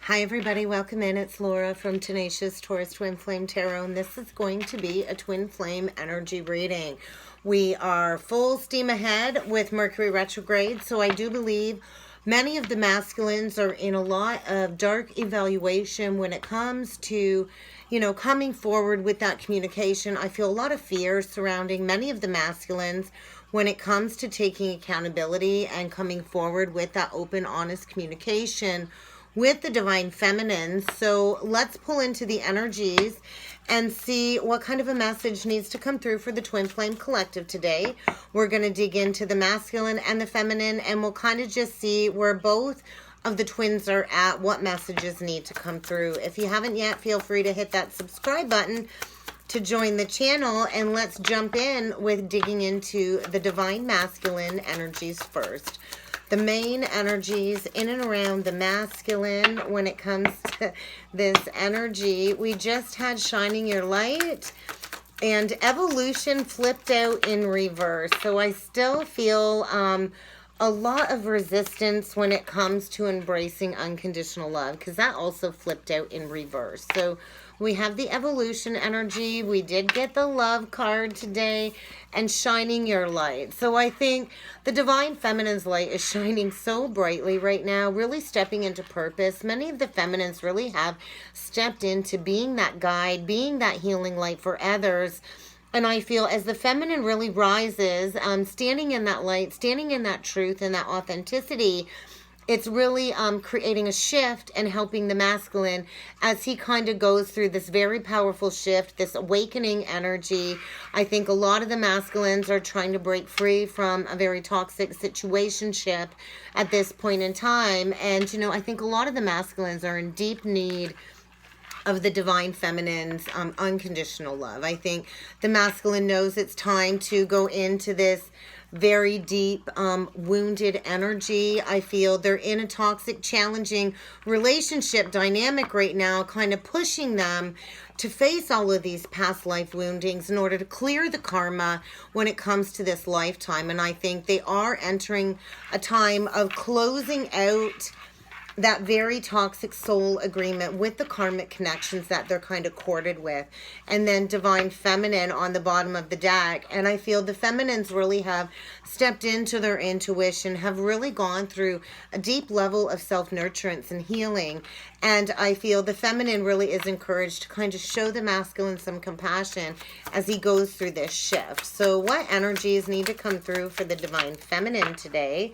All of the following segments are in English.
Hi everybody, welcome in. It's Laura from Tenacious Taurus Twin Flame Tarot, and this is going to be a Twin Flame energy reading. We are full steam ahead with Mercury retrograde, so I do believe many of the masculines are in a lot of dark evaluation when it comes to, coming forward with that communication. I feel a lot of fear surrounding many of the masculines when it comes to taking accountability and coming forward with that open, honest communication with the divine feminines. So let's pull into the energies and see what kind of a message needs to come through for the Twin Flame Collective today. We're going to dig into the masculine and the feminine, and we'll kind of just see where both of the twins are at, what messages need to come through. If you haven't yet, feel free to hit that subscribe button to join the channel, and let's jump in with digging into the divine masculine energies first. The main energies in and around the masculine when it comes to this energy. We just had Shining Your Light and Evolution flipped out in reverse. So I still feel a lot of resistance when it comes to embracing unconditional love, because that also flipped out in reverse. So we have the evolution energy. We did get the love card today and shining your light. So I think the divine feminine's light is shining so brightly right now, really stepping into purpose. Many of the feminines really have stepped into being that guide, being that healing light for others. And I feel as the feminine really rises, standing in that light, standing in that truth and that authenticity, it's really creating a shift and helping the masculine as he kind of goes through this very powerful shift, this awakening energy. I think a lot of the masculines are trying to break free from a very toxic situationship at this point in time. And, I think a lot of the masculines are in deep need of the divine feminine's unconditional love. I think the masculine knows it's time to go into this very deep, wounded energy. I feel they're in a toxic, challenging relationship dynamic right now, kind of pushing them to face all of these past life woundings in order to clear the karma when it comes to this lifetime. And I think they are entering a time of closing out that very toxic soul agreement with the karmic connections that they're kind of corded with. And then divine feminine on the bottom of the deck. And I feel the feminines really have stepped into their intuition, have really gone through a deep level of self-nurturance and healing. And I feel the feminine really is encouraged to kind of show the masculine some compassion as he goes through this shift. So what energies need to come through for the divine feminine today?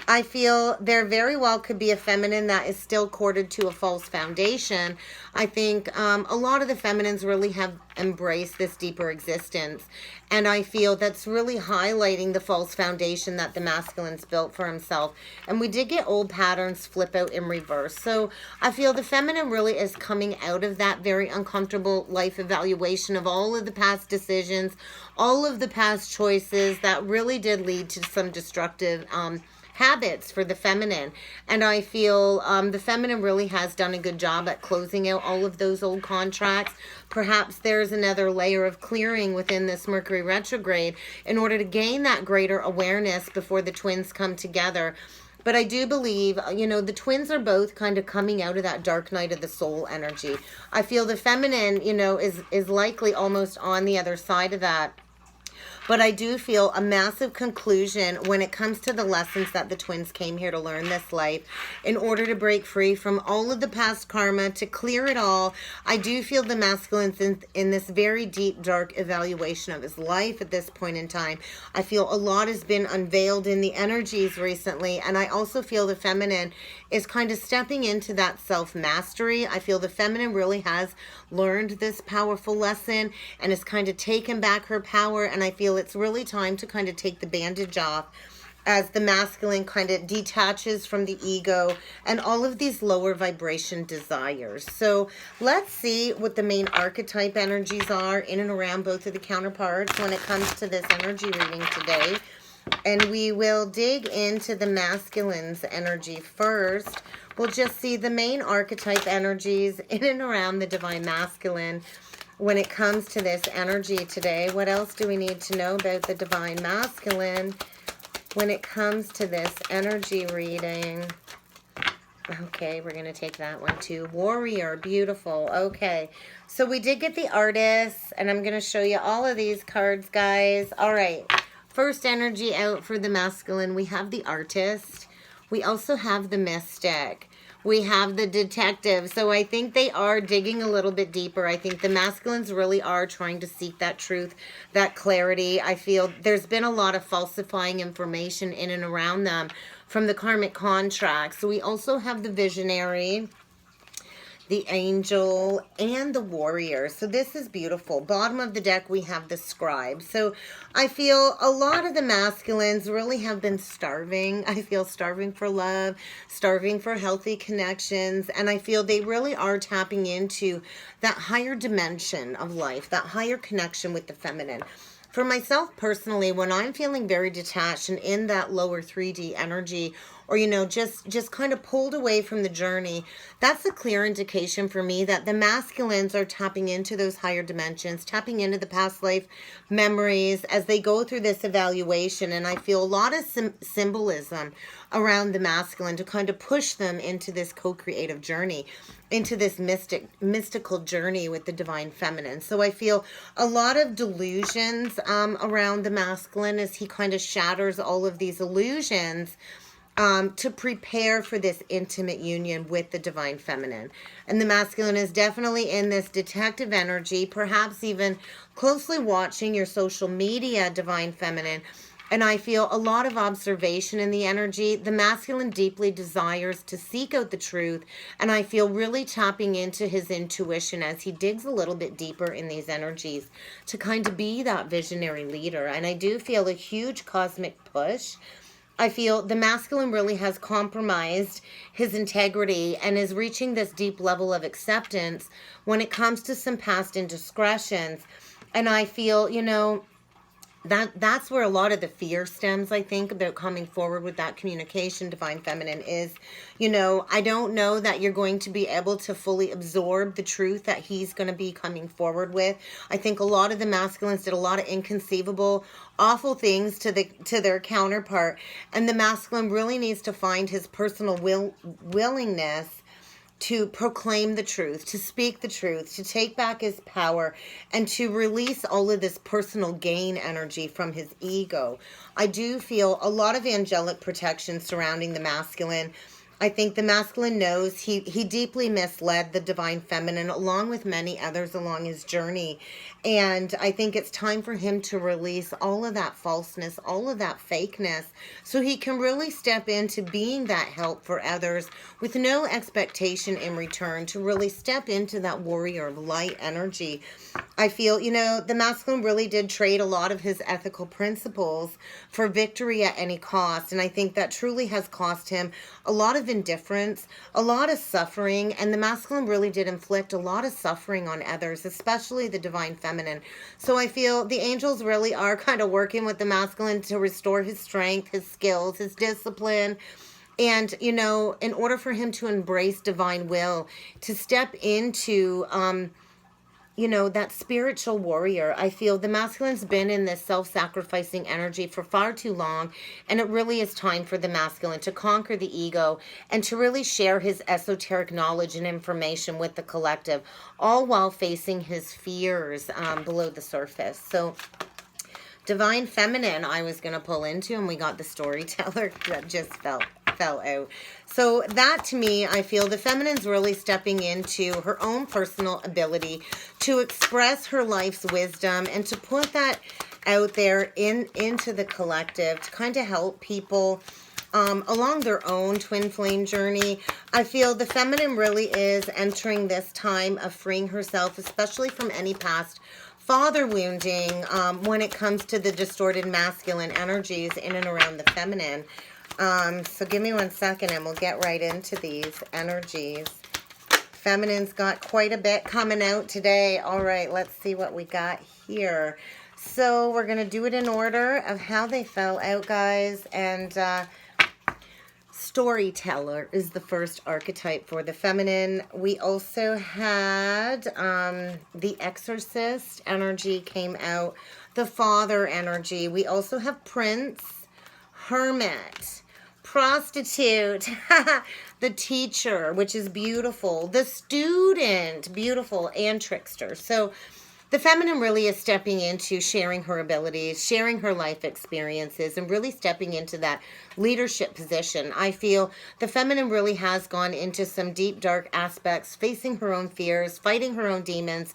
I feel there very well could be a feminine that is still corded to a false foundation. I think a lot of the feminines really have embraced this deeper existence. And I feel that's really highlighting the false foundation that the masculine's built for himself. And we did get old patterns flip out in reverse. So I feel the feminine really is coming out of that very uncomfortable life evaluation of all of the past decisions, all of the past choices that really did lead to some destructive habits for the feminine. And I feel the feminine really has done a good job at closing out all of those old contracts. Perhaps there's another layer of clearing within this Mercury retrograde in order to gain that greater awareness before the twins come together. But I do believe, the twins are both kind of coming out of that dark night of the soul energy. I feel the feminine, is likely almost on the other side of that. But I do feel a massive conclusion when it comes to the lessons that the twins came here to learn this life in order to break free from all of the past karma, to clear it all. I do feel the masculine's in this very deep, dark evaluation of his life at this point in time. I feel a lot has been unveiled in the energies recently, and I also feel the feminine is kind of stepping into that self-mastery. I feel the feminine really has learned this powerful lesson and has kind of taken back her power, and I feel it's really time to kind of take the bandage off as the masculine kind of detaches from the ego and all of these lower vibration desires. So let's see what the main archetype energies are in and around both of the counterparts when it comes to this energy reading today. And we will dig into the masculine's energy first. We'll just see the main archetype energies in and around the divine masculine when it comes to this energy today. What else do we need to know about the divine masculine when it comes to this energy reading? Okay, we're going to take that one too. Warrior, beautiful. Okay, so we did get the artist, and I'm going to show you all of these cards, guys. All right, first energy out for the masculine, we have the artist. We also have the mystic. We have the detective. So I think they are digging a little bit deeper. I think the masculines really are trying to seek that truth, that clarity. I feel there's been a lot of falsifying information in and around them from the karmic contract. So we also have the visionary, the angel, and the warrior. So this is beautiful. Bottom of the deck, we have the scribe. So I feel a lot of the masculines really have been starving. I feel starving for love, starving for healthy connections. And I feel they really are tapping into that higher dimension of life, that higher connection with the feminine. For myself personally, when I'm feeling very detached and in that lower 3D energy, or, you know, just kind of pulled away from the journey, that's a clear indication for me that the masculines are tapping into those higher dimensions, tapping into the past life memories as they go through this evaluation. And I feel a lot of symbolism around the masculine to kind of push them into this co-creative journey, into this mystical journey with the divine feminine. So I feel a lot of delusions around the masculine as he kind of shatters all of these illusions to prepare for this intimate union with the divine feminine. And the masculine is definitely in this detective energy, perhaps even closely watching your social media, divine feminine. And I feel a lot of observation in the energy. The masculine deeply desires to seek out the truth. And I feel really tapping into his intuition as he digs a little bit deeper in these energies to kind of be that visionary leader. And I do feel a huge cosmic push. I feel the masculine really has compromised his integrity and is reaching this deep level of acceptance when it comes to some past indiscretions. And I feel, you know, that's where a lot of the fear stems, I think, about coming forward with that communication, divine feminine, is, you know, I don't know that you're going to be able to fully absorb the truth that he's going to be coming forward with. I think a lot of the masculines did a lot of inconceivable, awful things to their counterpart, and the masculine really needs to find his personal willingness to proclaim the truth, to speak the truth, to take back his power, and to release all of this personal gain energy from his ego. I do feel a lot of angelic protection surrounding the masculine. I think the masculine knows he deeply misled the divine feminine along with many others along his journey. And I think it's time for him to release all of that falseness, all of that fakeness, so he can really step into being that help for others with no expectation in return, to really step into that warrior of light energy. I feel, you know, the masculine really did trade a lot of his ethical principles for victory at any cost. And I think that truly has cost him a lot of indifference, a lot of suffering. And the masculine really did inflict a lot of suffering on others, especially the divine feminine. So I feel the angels really are kind of working with the masculine to restore his strength, his skills, his discipline. And, you know, in order for him to embrace divine will, to step into, you know, that spiritual warrior. I feel the masculine's been in this self-sacrificing energy for far too long, and it really is time for the masculine to conquer the ego and to really share his esoteric knowledge and information with the collective, all while facing his fears below the surface. So divine feminine I was going to pull into, and we got the storyteller that just fell out. So that, to me, I feel the feminine's really stepping into her own personal ability to express her life's wisdom and to put that out there into the collective to kind of help people along their own twin flame journey. I feel the feminine really is entering this time of freeing herself, especially from any past father wounding when it comes to the distorted masculine energies in and around the feminine. So give me 1 second and we'll get right into these energies. Feminine's got quite a bit coming out today. All right, let's see what we got here. So we're going to do it in order of how they fell out, guys. And storyteller is the first archetype for the feminine. We also had the exorcist energy came out, the father energy. We also have prince, hermit, prostitute, the teacher, which is beautiful, the student, beautiful, and trickster. So the feminine really is stepping into sharing her abilities, sharing her life experiences, and really stepping into that leadership position. I feel the feminine really has gone into some deep, dark aspects, facing her own fears, fighting her own demons,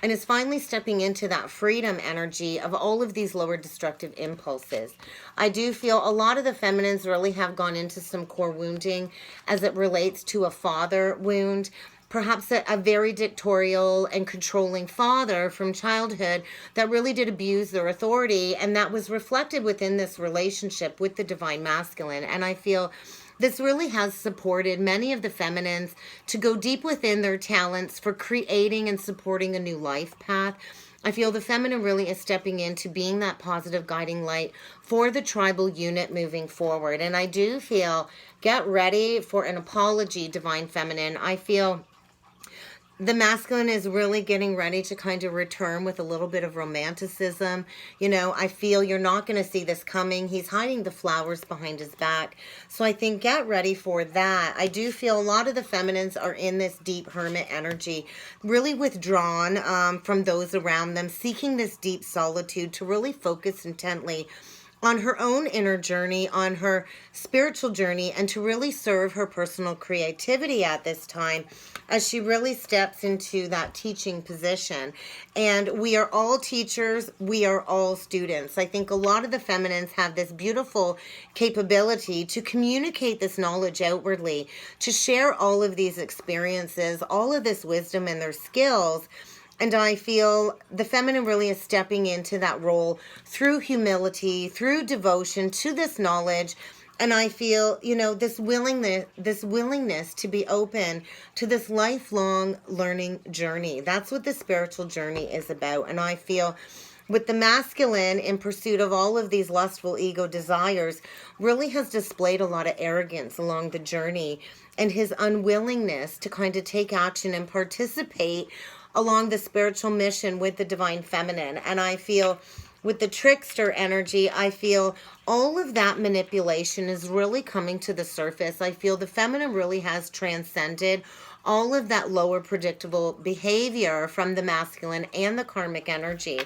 and is finally stepping into that freedom energy of all of these lower destructive impulses. I do feel a lot of the feminines really have gone into some core wounding as it relates to a father wound. Perhaps a very dictatorial and controlling father from childhood that really did abuse their authority, and that was reflected within this relationship with the divine masculine. And I feel this really has supported many of the feminines to go deep within their talents for creating and supporting a new life path. I feel the feminine really is stepping into being that positive guiding light for the tribal unit moving forward. And I do feel, get ready for an apology, divine feminine. I feel the masculine is really getting ready to kind of return with a little bit of romanticism. You know, I feel you're not going to see this coming. He's hiding the flowers behind his back. So I think get ready for that. I do feel a lot of the feminines are in this deep hermit energy, really withdrawn from those around them, seeking this deep solitude to really focus intently on her own inner journey, on her spiritual journey, and to really serve her personal creativity at this time as she really steps into that teaching position. And we are all teachers, we are all students. I think a lot of the feminines have this beautiful capability to communicate this knowledge outwardly, to share all of these experiences, all of this wisdom and their skills. And I feel the feminine really is stepping into that role through humility, through devotion to this knowledge. And I feel, you know, this willingness to be open to this lifelong learning journey. That's what the spiritual journey is about. And I feel with the masculine in pursuit of all of these lustful ego desires really has displayed a lot of arrogance along the journey, and his unwillingness to kind of take action and participate along the spiritual mission with the divine feminine. And I feel with the trickster energy, I feel all of that manipulation is really coming to the surface. I feel the feminine really has transcended all of that lower predictable behavior from the masculine and the karmic energy.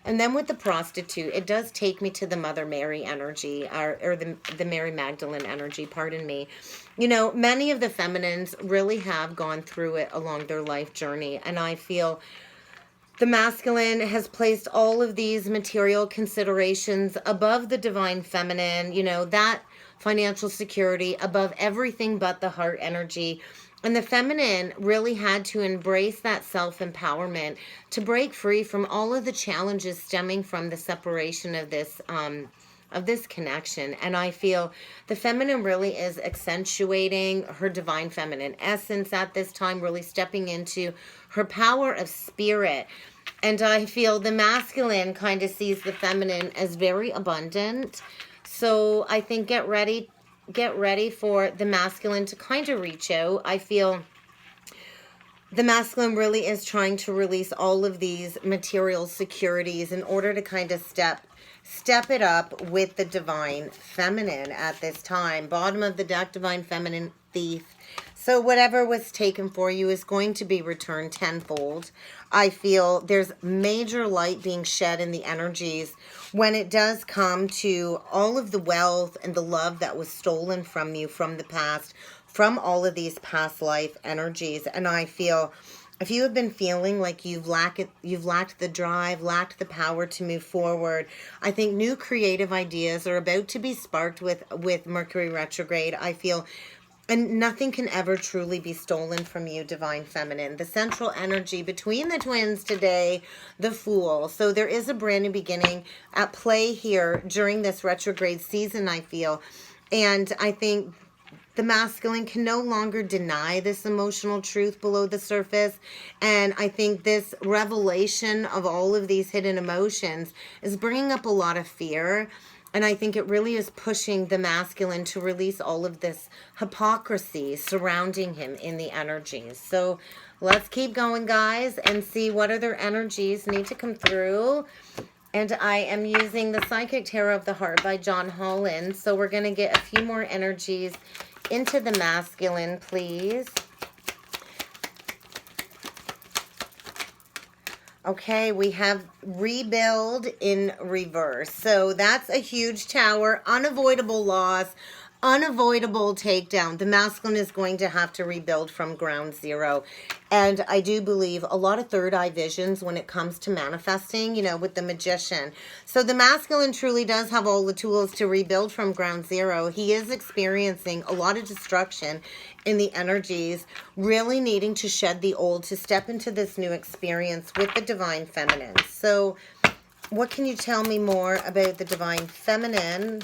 And then with the prostitute, it does take me to the Mother Mary energy, or the Mary Magdalene energy, pardon me. You know, many of the feminines really have gone through it along their life journey. And I feel the masculine has placed all of these material considerations above the divine feminine, you know, that financial security above everything but the heart energy. And the feminine really had to embrace that self-empowerment to break free from all of the challenges stemming from the separation of this connection. And I feel the feminine really is accentuating her divine feminine essence at this time, really stepping into her power of spirit. And I feel the masculine kind of sees the feminine as very abundant. So I think get ready for the masculine to kind of reach out. I feel the masculine really is trying to release all of these material securities in order to kind of step it up with the divine feminine at this time. Bottom of the deck, divine feminine, thief. So whatever was taken for you is going to be returned tenfold. I feel there's major light being shed in the energies when it does come to all of the wealth and the love that was stolen from you from the past, from all of these past life energies. And I feel if you have been feeling like you've lacked the drive, lacked the power to move forward, I think new creative ideas are about to be sparked with Mercury retrograde. I feel, and nothing can ever truly be stolen from you, divine feminine. The central energy between the twins today, the Fool. So there is a brand new beginning at play here during this retrograde season, I feel. And I think the masculine can no longer deny this emotional truth below the surface. And I think this revelation of all of these hidden emotions is bringing up a lot of fear. And I think it really is pushing the masculine to release all of this hypocrisy surrounding him in the energies. So let's keep going, guys, and see what other energies need to come through. And I am using the Psychic Tarot of the Heart by John Holland. So we're going to get a few more energies into the masculine, please. Okay, we have rebuild in reverse. So that's a huge tower, unavoidable loss, unavoidable takedown. The masculine is going to have to rebuild from ground zero. And I do believe a lot of third eye visions when it comes to manifesting, you know, with the magician. So the masculine truly does have all the tools to rebuild from ground zero. He is experiencing a lot of destruction in the energies, really needing to shed the old to step into this new experience with the divine feminine. So what can you tell me more about the divine feminine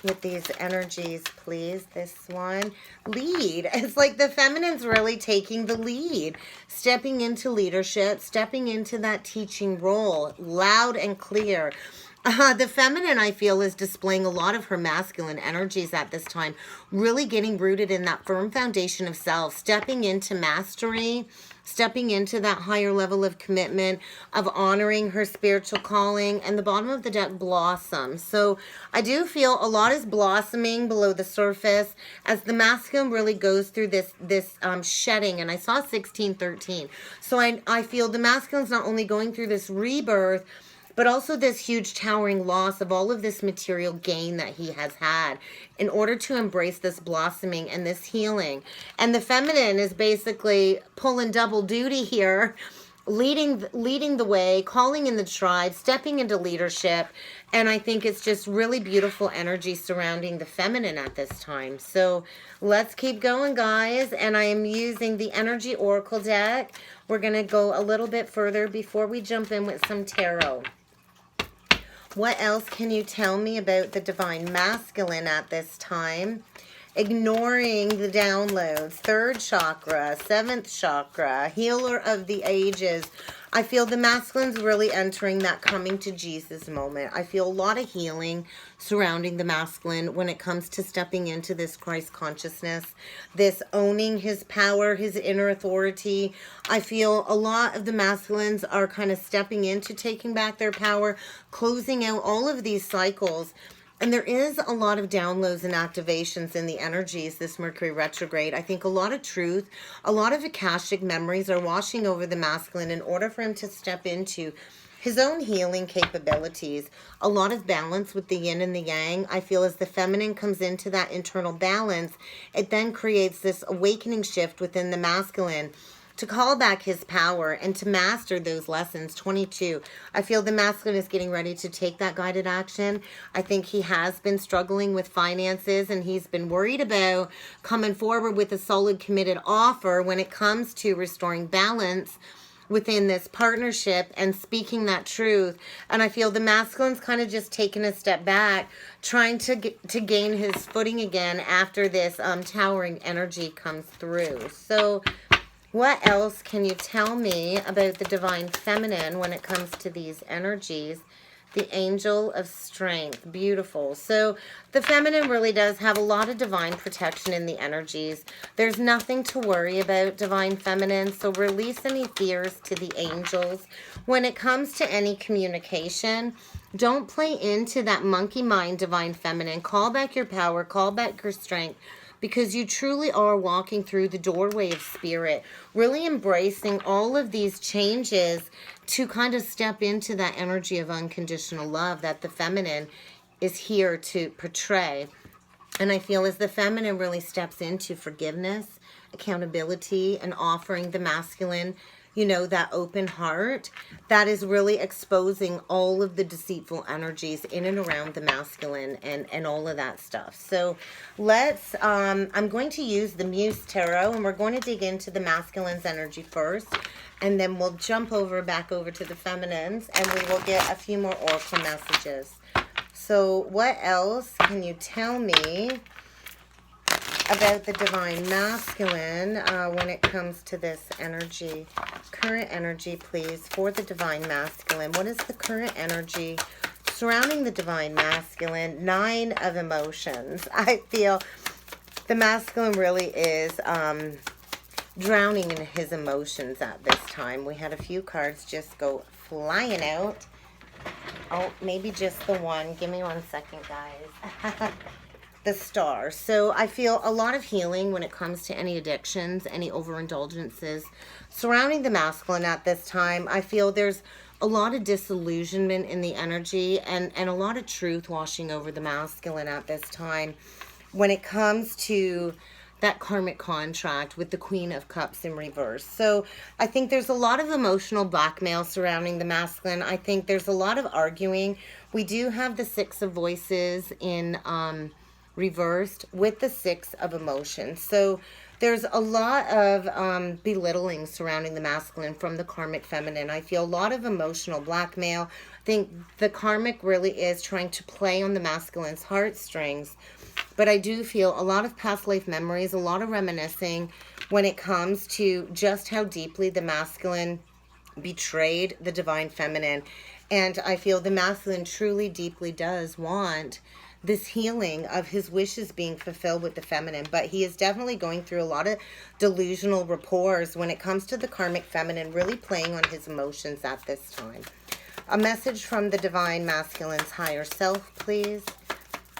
with these energies, please? This one, lead. It's like the feminine's really taking the lead, stepping into leadership, stepping into that teaching role, loud and clear. The feminine, I feel, is displaying a lot of her masculine energies at this time, really getting rooted in that firm foundation of self, stepping into mastery, stepping into that higher level of commitment, of honoring her spiritual calling, and the bottom of the deck, blossom. So I do feel a lot is blossoming below the surface as the masculine really goes through this shedding. And I saw 1613. So I feel the masculine's not only going through this rebirth, but also this huge towering loss of all of this material gain that he has had in order to embrace this blossoming and this healing. And the feminine is basically pulling double duty here, leading the way, calling in the tribe, stepping into leadership. And I think it's just really beautiful energy surrounding the feminine at this time. So let's keep going, guys. And I am using the Energy Oracle deck. We're going to go a little bit further before we jump in with some tarot. What else can you tell me about the divine masculine at this time? Ignoring the downloads, third chakra, seventh chakra, healer of the ages. I feel the masculine's really entering that coming to Jesus moment. I feel a lot of healing surrounding the masculine when it comes to stepping into this Christ consciousness, this owning his power, his inner authority. I feel a lot of the masculines are kind of stepping into taking back their power, closing out all of these cycles. And there is a lot of downloads and activations in the energies this Mercury retrograde. I think a lot of truth, a lot of Akashic memories are washing over the masculine in order for him to step into his own healing capabilities. A lot of balance with the yin and the yang. I feel as the feminine comes into that internal balance, it then creates this awakening shift within the masculine to call back his power and to master those lessons. 22. I feel the masculine is getting ready to take that guided action. I think he has been struggling with finances and he's been worried about coming forward with a solid committed offer when it comes to restoring balance within this partnership and speaking that truth. And I feel the masculine's kind of just taking a step back, trying to gain his footing again after this towering energy comes through. So what else can you tell me about the divine feminine when it comes to these energies? The angel of strength. Beautiful. So the feminine really does have a lot of divine protection in the energies. There's nothing to worry about, divine feminine. So release any fears to the angels. When it comes to any communication, don't play into that monkey mind, divine feminine. Call back your power. Call back your strength. Because you truly are walking through the doorway of spirit, really embracing all of these changes to kind of step into that energy of unconditional love that the feminine is here to portray. And I feel as the feminine really steps into forgiveness, accountability, and offering the masculine, you know, that open heart, that is really exposing all of the deceitful energies in and around the masculine and all of that stuff. So let's, I'm going to use the Muse Tarot, and we're going to dig into the masculine's energy first, and then we'll jump back over to the feminines, and we will get a few more oracle messages. So what else can you tell me about the divine masculine when it comes to this energy? Current energy, please, for the divine masculine. What is the current energy surrounding the divine masculine? 9 of emotions. I feel the masculine really is drowning in his emotions at this time. We had a few cards just go flying out. Oh, maybe just the one. Give me 1 second, guys. the Star. So I feel a lot of healing when it comes to any addictions, any overindulgences surrounding the masculine at this time. I feel there's a lot of disillusionment in the energy and a lot of truth washing over the masculine at this time when it comes to that karmic contract with the Queen of Cups in reverse. So I think there's a lot of emotional blackmail surrounding the masculine. I think there's a lot of arguing. We do have the Six of Voices in reversed with the Six of Emotions. So there's a lot of belittling surrounding the masculine from the karmic feminine. I feel a lot of emotional blackmail. I think the karmic really is trying to play on the masculine's heartstrings. But I do feel a lot of past life memories, a lot of reminiscing when it comes to just how deeply the masculine betrayed the divine feminine. And I feel the masculine truly, deeply does want this healing of his wishes being fulfilled with the feminine. But he is definitely going through a lot of delusional rapports when it comes to the karmic feminine, really playing on his emotions at this time. A message from the divine masculine's higher self, please.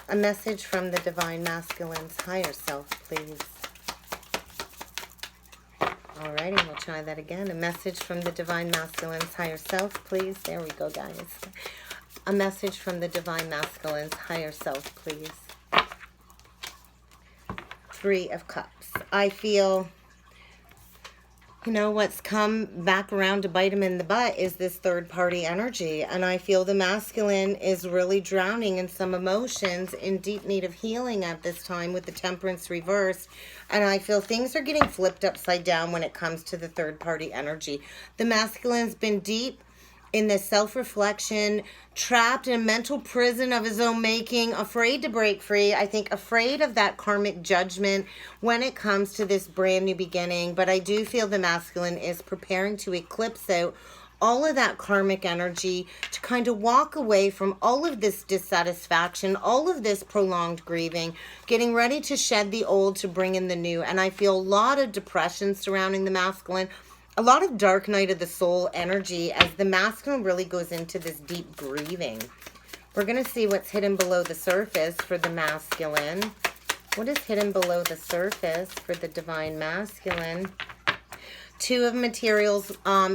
A message from the divine masculine's higher self, please. Alrighty, we'll try that again. A message from the divine masculine's higher self, please. There we go, guys. A message from the divine masculine's higher self, please. Three of Cups. I feel, you know, what's come back around to bite him in the butt is this third-party energy. And I feel the masculine is really drowning in some emotions, in deep need of healing at this time with the Temperance reversed. And I feel things are getting flipped upside down when it comes to the third-party energy. The masculine's been deep in this self-reflection, trapped in a mental prison of his own making, afraid to break free. I think afraid of that karmic judgment when it comes to this brand new beginning. But I do feel the masculine is preparing to eclipse out all of that karmic energy, to kind of walk away from all of this dissatisfaction, all of this prolonged grieving, getting ready to shed the old to bring in the new. And I feel a lot of depression surrounding the masculine, a lot of dark night of the soul energy as the masculine really goes into this deep grieving. We're going to see what's hidden below the surface for the masculine. What is hidden below the surface for the divine masculine? Two of Materials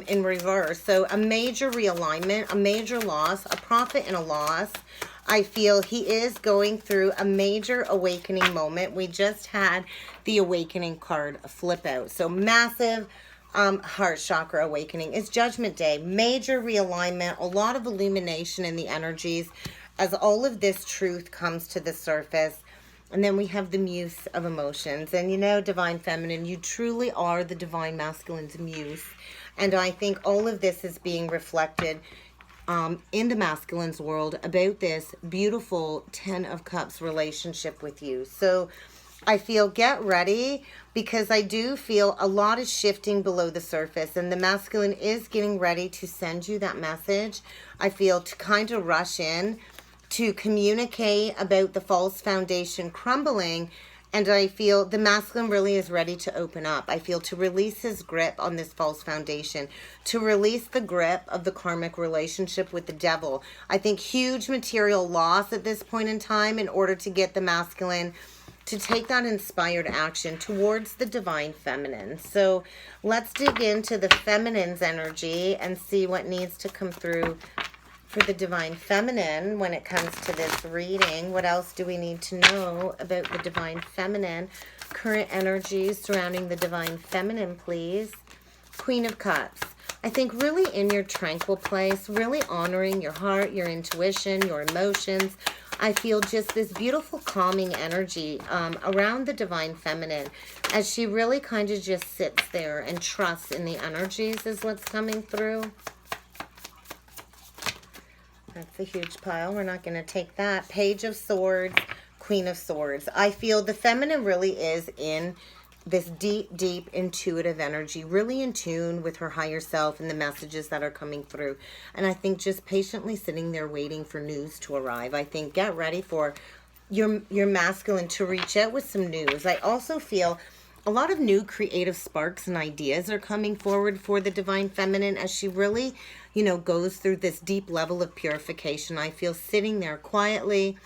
in reverse. So a major realignment, a major loss, a profit and a loss. I feel he is going through a major awakening moment. We just had the awakening card flip out. So massive heart chakra awakening. It's Judgment Day. Major realignment, a lot of illumination in the energies as all of this truth comes to the surface. And then we have the muse of emotions. And you know, divine feminine, you truly are the divine masculine's muse. And I think all of this is being reflected in the masculine's world about this beautiful 10 of Cups relationship with you. So I feel get ready, because I do feel a lot is shifting below the surface, and the masculine is getting ready to send you that message. I feel to kind of rush in to communicate about the false foundation crumbling, and I feel the masculine really is ready to open up. I feel to release his grip on this false foundation, to release the grip of the karmic relationship with the devil. I think huge material loss at this point in time in order to get the masculine to take that inspired action towards the divine feminine. So let's dig into the feminine's energy and see what needs to come through for the divine feminine when it comes to this reading. What else do we need to know about the divine feminine? Current energies surrounding the divine feminine, please. Queen of Cups. I think really in your tranquil place, really honoring your heart, your intuition, your emotions. I feel just this beautiful calming energy around the divine feminine as she really kind of just sits there and trusts in the energies is what's coming through. That's a huge pile. We're not going to take that. Page of Swords, Queen of Swords. I feel the feminine really is in this deep, deep intuitive energy, really in tune with her higher self and the messages that are coming through. And I think just patiently sitting there waiting for news to arrive. I think get ready for your masculine to reach out with some news. I also feel a lot of new creative sparks and ideas are coming forward for the divine feminine as she really, you know, goes through this deep level of purification. I feel sitting there quietly,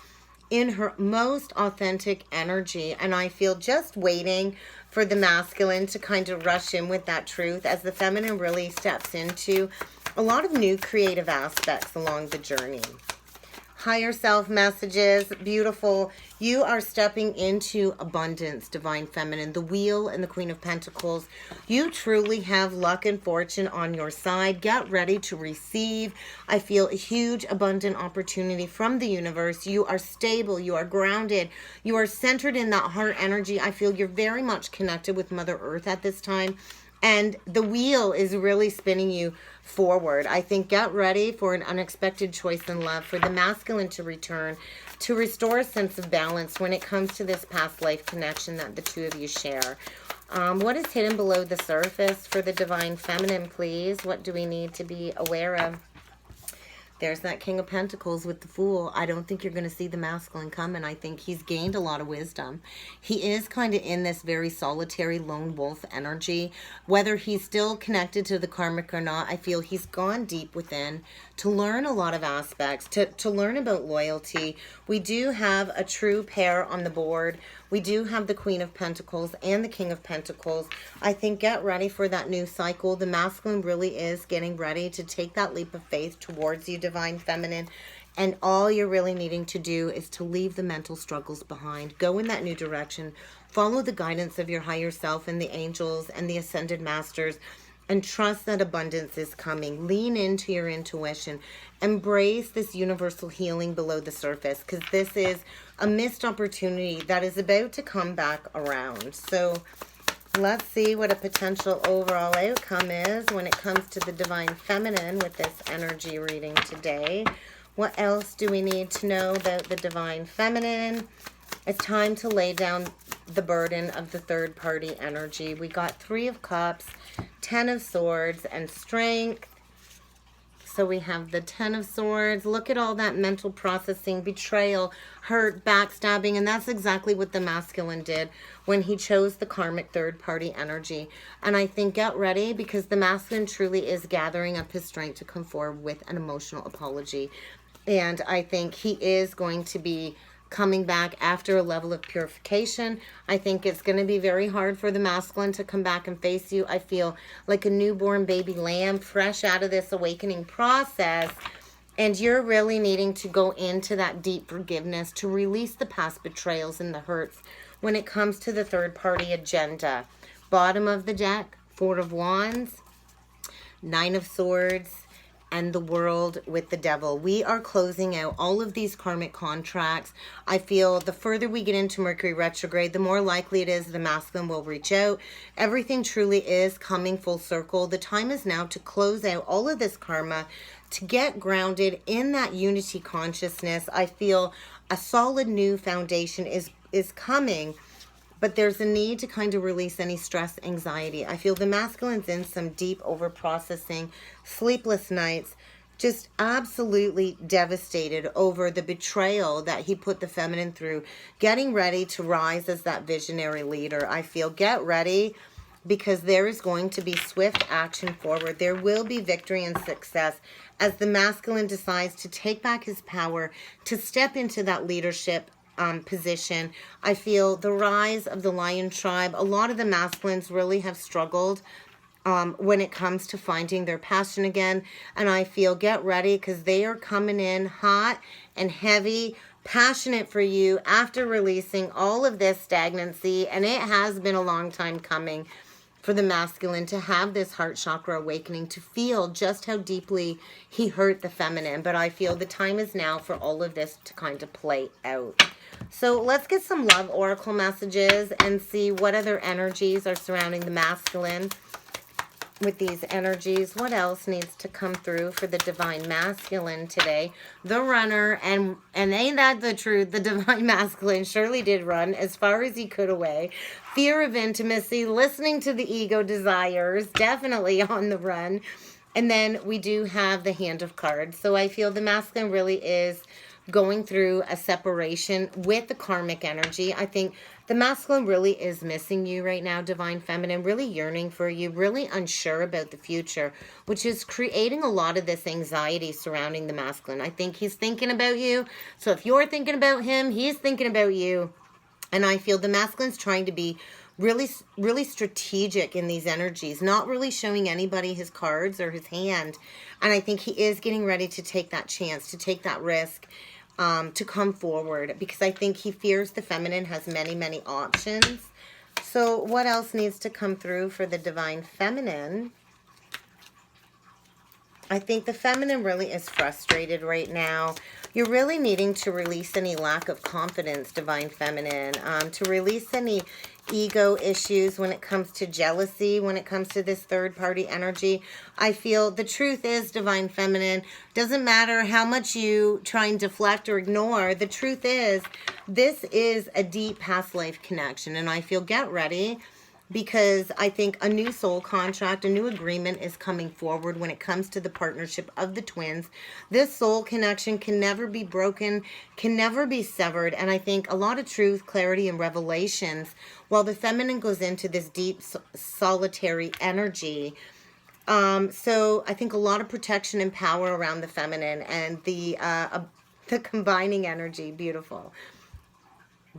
in her most authentic energy. And I feel just waiting for the masculine to kind of rush in with that truth as the feminine really steps into a lot of new creative aspects along the journey. Higher self messages, beautiful. You are stepping into abundance, divine feminine. The wheel and the Queen of Pentacles. You truly have luck and fortune on your side. Get ready to receive. I feel a huge abundant opportunity from the universe. You are stable. You are grounded. You are centered in that heart energy. I feel you're very much connected with Mother Earth at this time. And the wheel is really spinning you forward. I think get ready for an unexpected choice in love, for the masculine to return, to restore a sense of balance when it comes to this past life connection that the two of you share. What is hidden below the surface for the divine feminine, please? What do we need to be aware of? There's that King of Pentacles with the Fool. I don't think you're going to see the masculine coming. I think he's gained a lot of wisdom. He is kind of in this very solitary lone wolf energy. Whether he's still connected to the karmic or not, I feel he's gone deep within to learn a lot of aspects, to learn about loyalty. We do have a true pair on the board. We do have the Queen of Pentacles and the King of Pentacles. I think get ready for that new cycle. The masculine really is getting ready to take that leap of faith towards you, divine feminine. And all you're really needing to do is to leave the mental struggles behind. Go in that new direction. Follow the guidance of your higher self and the angels and the Ascended Masters. And trust that abundance is coming. Lean into your intuition. Embrace this universal healing below the surface, because this is a missed opportunity that is about to come back around. So let's see what a potential overall outcome is when it comes to the divine feminine with this energy reading today. What else do we need to know about the divine feminine? It's time to lay down the burden of the third party energy. We got 3 of Cups, 10 of Swords, and Strength. So we have the 10 of Swords. Look at all that mental processing, betrayal, hurt, backstabbing. And that's exactly what the masculine did when he chose the karmic third party energy. And I think get ready, because the masculine truly is gathering up his strength to come forward with an emotional apology. And I think he is going to be coming back after a level of purification. I think it's going to be very hard for the masculine to come back and face you. I feel like a newborn baby lamb fresh out of this awakening process. And you're really needing to go into that deep forgiveness to release the past betrayals and the hurts when it comes to the third party agenda. Bottom of the deck, 4 of Wands, 9 of Swords, and the World with the Devil. We are closing out all of these karmic contracts. I feel the further we get into Mercury retrograde, the more likely it is the masculine will reach out. Everything truly is coming full circle. The time is now to close out all of this karma, to get grounded in that unity consciousness. I feel a solid new foundation is coming. But there's a need to kind of release any stress, anxiety. I feel the masculine's in some deep over-processing, sleepless nights, just absolutely devastated over the betrayal that he put the feminine through, getting ready to rise as that visionary leader. I feel get ready, because there is going to be swift action forward. There will be victory and success as the masculine decides to take back his power, to step into that leadership position. I feel the rise of the lion tribe. A lot of the masculines really have struggled when it comes to finding their passion again. And I feel get ready, because they are coming in hot and heavy, passionate for you after releasing all of this stagnancy. And it has been a long time coming for the masculine to have this heart chakra awakening, to feel just how deeply he hurt the feminine. But I feel the time is now for all of this to kind of play out. So let's get some love oracle messages and see what other energies are surrounding the masculine with these energies. What else needs to come through for the divine masculine today? The runner, and ain't that the truth? The divine masculine surely did run as far as he could away. Fear of intimacy, listening to the ego desires, definitely on the run. And then we do have the Hand of Cards. So I feel the masculine really is going through a separation with the karmic energy. I think the masculine really is missing you right now, Divine Feminine, really yearning for you, really unsure about the future, which is creating a lot of this anxiety surrounding the masculine. I think he's thinking about you. So if you're thinking about him, he's thinking about you. And I feel the masculine's trying to be really strategic in these energies, not really showing anybody his cards or his hand. And I think he is getting ready to take that chance, to take that risk, to come forward, because I think he fears the feminine has many, many options. So what else needs to come through for the Divine Feminine? I think the feminine really is frustrated right now. You're really needing to release any lack of confidence, Divine Feminine, to release any ego issues when it comes to jealousy, when it comes to this third-party energy. I feel the truth is, Divine Feminine, doesn't matter how much you try and deflect or ignore, the truth is, this is a deep past life connection, and I feel get ready, because I think a new soul contract, a new agreement is coming forward when it comes to the partnership of the twins. This soul connection can never be broken, can never be severed. And I think a lot of truth, clarity, and revelations, while the feminine goes into this deep solitary energy. So I think a lot of protection and power around the feminine, and the combining energy. Beautiful.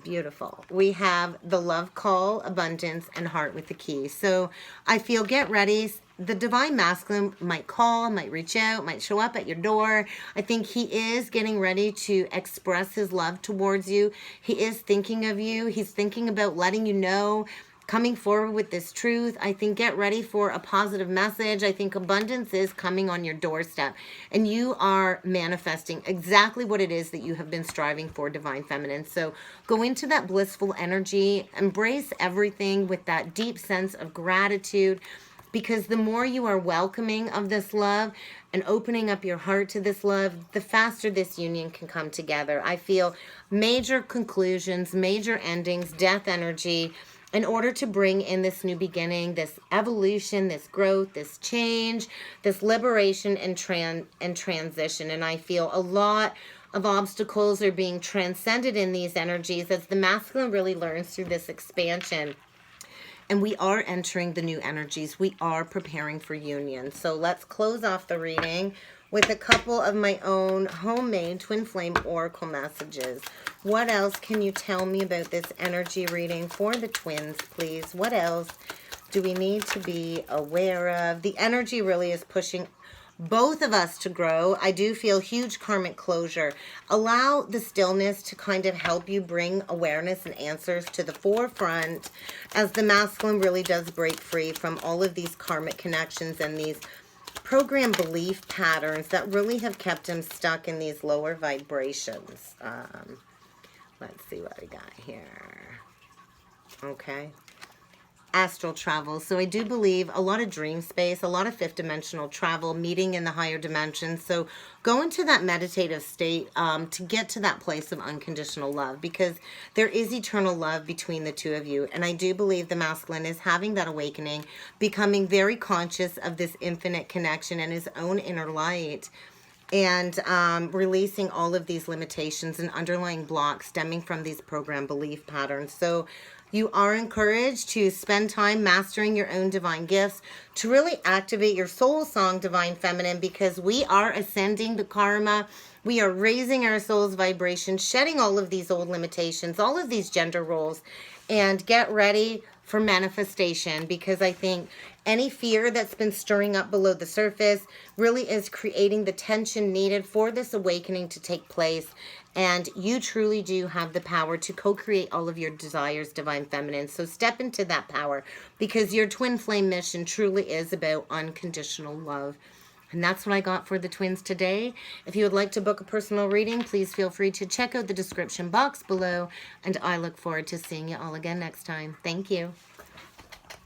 Beautiful. We have the love call, abundance, and heart with the key. So I feel get ready. The divine masculine might call, might reach out, might show up at your door. I think he is getting ready to express his love towards you. He is thinking of you. He's thinking about letting you know, coming forward with this truth. I think get ready for a positive message. I think abundance is coming on your doorstep, and you are manifesting exactly what it is that you have been striving for, Divine Feminine. So go into that blissful energy, embrace everything with that deep sense of gratitude, because the more you are welcoming of this love and opening up your heart to this love, the faster this union can come together. I feel major conclusions, major endings, death energy, in order to bring in this new beginning, this evolution, this growth, this change, this liberation and transition. And I feel a lot of obstacles are being transcended in these energies as the masculine really learns through this expansion. And we are entering the new energies. We are preparing for union. So let's close off the reading with a couple of my own homemade twin flame oracle messages. What else can you tell me about this energy reading for the twins, please? What else do we need to be aware of? The energy really is pushing both of us to grow. I do feel huge karmic closure. Allow the stillness to kind of help you bring awareness and answers to the forefront as the masculine really does break free from all of these karmic connections and these program belief patterns that really have kept him stuck in these lower vibrations. Let's see what we got here. Okay. Astral travel. So I do believe a lot of dream space, a lot of fifth dimensional travel, meeting in the higher dimensions. So go into that meditative state to get to that place of unconditional love, because there is eternal love between the two of you. And I do believe the masculine is having that awakening, becoming very conscious of this infinite connection and his own inner light, and releasing all of these limitations and underlying blocks stemming from these program belief patterns. So you are encouraged to spend time mastering your own divine gifts, to really activate your soul song, Divine Feminine, because we are ascending the karma. We are raising our soul's vibration, shedding all of these old limitations, all of these gender roles, and get ready for manifestation, because I think any fear that's been stirring up below the surface really is creating the tension needed for this awakening to take place. And you truly do have the power to co-create all of your desires, Divine Feminine. So step into that power, because your twin flame mission truly is about unconditional love. And that's what I got for the twins today. If you would like to book a personal reading, please feel free to check out the description box below. And I look forward to seeing you all again next time. Thank you.